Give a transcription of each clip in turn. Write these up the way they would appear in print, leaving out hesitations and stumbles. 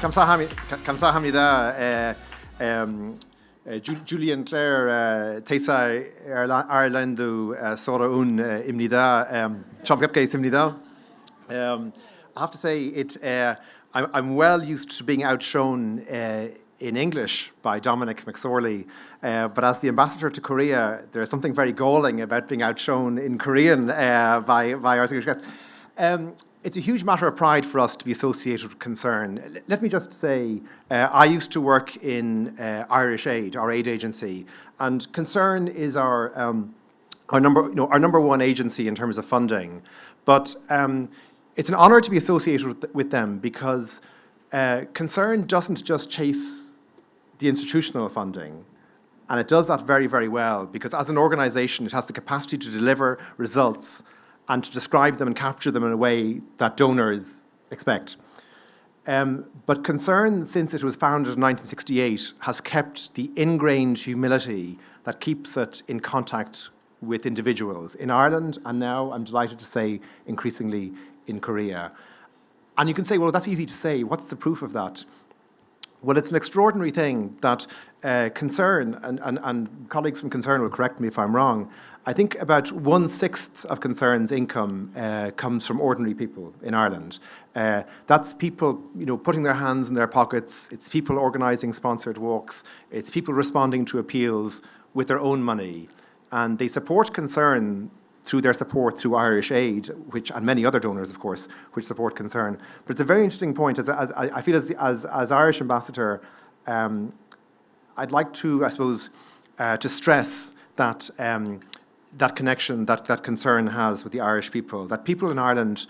감사합니다. Julian Clare, 대사 아일랜드 소라운입니다. 처음 뵙겠습니다. I have to say, I'm well used to being outshone in English by Dominic McSorley, but as the ambassador to Korea, there's something very galling about being outshone in Korean by our English guest. It's a huge matter of pride for us to be associated with Concern. Let me just say, I used to work in Irish Aid, our aid agency, and Concern is our number one agency in terms of funding. But it's an honour to be associated with them because Concern doesn't just chase the institutional funding, and it does that very, very well because as an organisation, it has the capacity to deliver results and to describe them and capture them in a way that donors expect. But Concern, since it was founded in 1968, has kept the ingrained humility that keeps it in contact with individuals in Ireland, and now, I'm delighted to say, increasingly in Korea. And you can say, well, that's easy to say. What's the proof of that? Well, it's an extraordinary thing that Concern, and colleagues from Concern will correct me if I'm wrong, I think about 1/6 of Concern's income comes from ordinary people in Ireland. That's people, putting their hands in their pockets. It's people organising sponsored walks. It's people responding to appeals with their own money, and they support Concern through their support through Irish Aid, and many other donors, of course, which support Concern. But it's a very interesting point. As I feel, as Irish ambassador, I'd like to, I suppose, to stress that. That connection that Concern has with the Irish people, that people in Ireland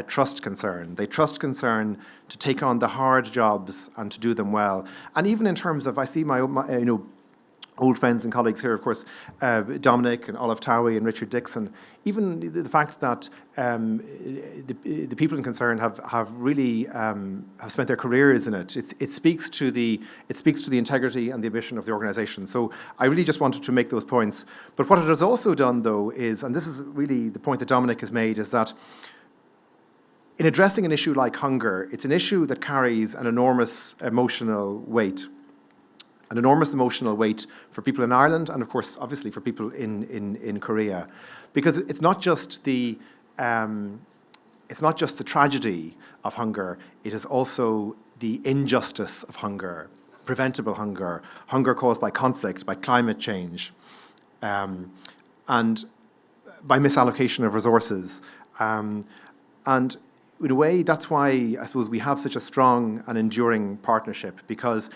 trust Concern. They trust Concern to take on the hard jobs and to do them well. And even in terms of, I see my old friends and colleagues here, of course, Dominic and Olive Towie and Richard Dixon, even the fact that the people in Concern have really have spent their careers in it. It speaks to the integrity and the ambition of the organisation. So I really just wanted to make those points. But what it has also done, though, is, and this is really the point that Dominic has made, is that in addressing an issue like hunger, it's an issue that carries an enormous emotional weight. An enormous emotional weight for people in Ireland and, of course, obviously for people in Korea. Because it's not just the tragedy of hunger, it is also the injustice of hunger, preventable hunger, hunger caused by conflict, by climate change, and by misallocation of resources. And in a way, that's why I suppose we have such a strong and enduring partnership, because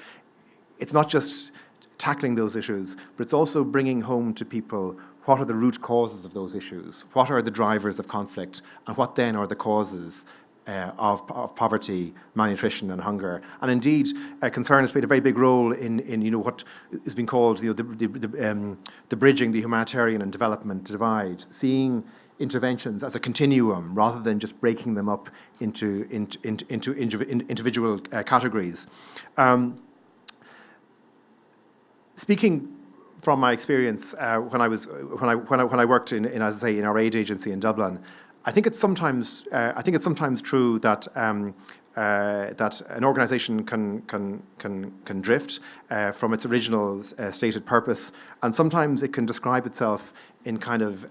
it's not just tackling those issues, but it's also bringing home to people what are the root causes of those issues, what are the drivers of conflict, and what then are the causes of poverty, malnutrition, and hunger. And indeed, Concern has played a very big role in what has been called the bridging the humanitarian and development divide, seeing interventions as a continuum rather than just breaking them up into individual categories. Speaking from my experience when I worked in as I say in our aid agency in Dublin, I think it's sometimes true that that an organisation can drift from its original stated purpose, and sometimes it can describe itself in kind of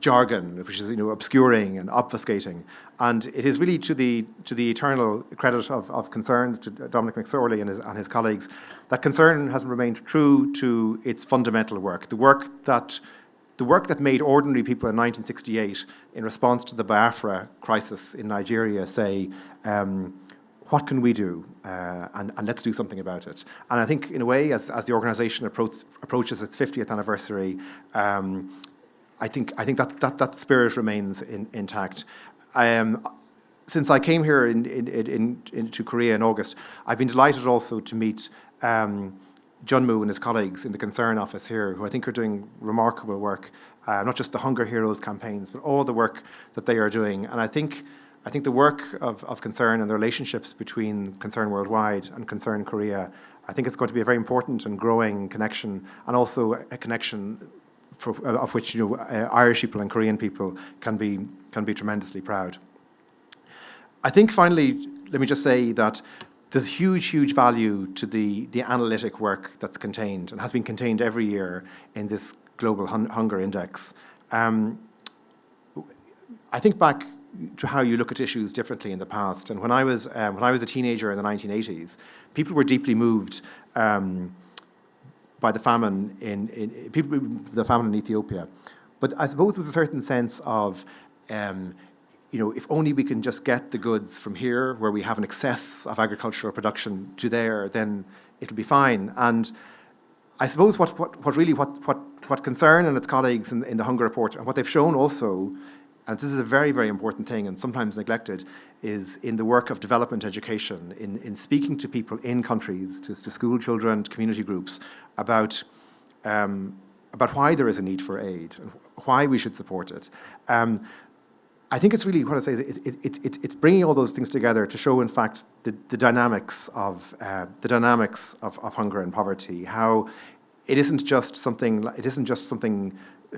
jargon, which is obscuring and obfuscating. And it is really to the eternal credit of Concern, to Dominic McSorley and his colleagues, that Concern has remained true to its fundamental work, the work that made ordinary people in 1968, in response to the Biafra crisis in Nigeria, say, what can we do? And let's do something about it. And I think, in a way, as the organisation approaches its 50th anniversary, I think that spirit remains intact. Since I came here into Korea in August, I've been delighted also to meet Junmu and his colleagues in the Concern office here, who I think are doing remarkable work, not just the Hunger Heroes campaigns, but all the work that they are doing. And I think the work of Concern and the relationships between Concern Worldwide and Concern Korea, I think it's going to be a very important and growing connection, and also a connection of which Irish people and Korean people can be tremendously proud. I think finally, let me just say that there's huge value to the analytic work that's contained and has been contained every year in this Global Hunger Index. I think back to how you look at issues differently in the past. And when I was a teenager in the 1980s, people were deeply moved by the famine in Ethiopia. But I suppose there was a certain sense of, if only we can just get the goods from here, where we have an excess of agricultural production, to there, then it'll be fine. And I suppose what Concern and its colleagues in the Hunger Report, and what they've shown also, and this is a very important thing and sometimes neglected, is in the work of development education, in speaking to people in countries, to school children, to community groups, about why there is a need for aid and why we should support it. I think it's really, what I say is it's bringing all those things together to show, in fact, the dynamics of hunger and poverty. How it isn't just something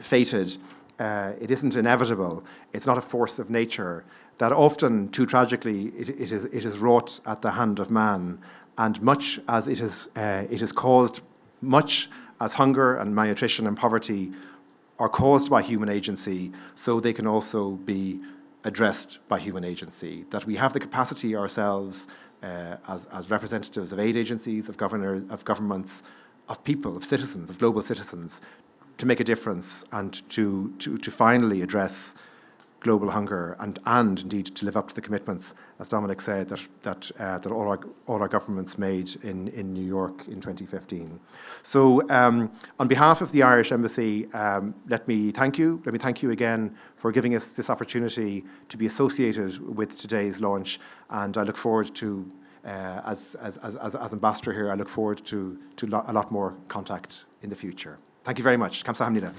fated. It isn't inevitable. It's not a force of nature. That often, too tragically, it is wrought at the hand of man, and much as it is caused, much as hunger and malnutrition and poverty are caused by human agency, so they can also be addressed by human agency. That we have the capacity ourselves, as representatives of aid agencies, of governments, of people, of citizens, of global citizens, to make a difference and to finally address global hunger and indeed to live up to the commitments, as Dominic said, that all our governments made in New York in 2015. So on behalf of the Irish Embassy, let me thank you. Let me thank you again for giving us this opportunity to be associated with today's launch, and I look forward to, as ambassador here, I look forward to a lot more contact in the future. Thank you very much. Kamsahamnida.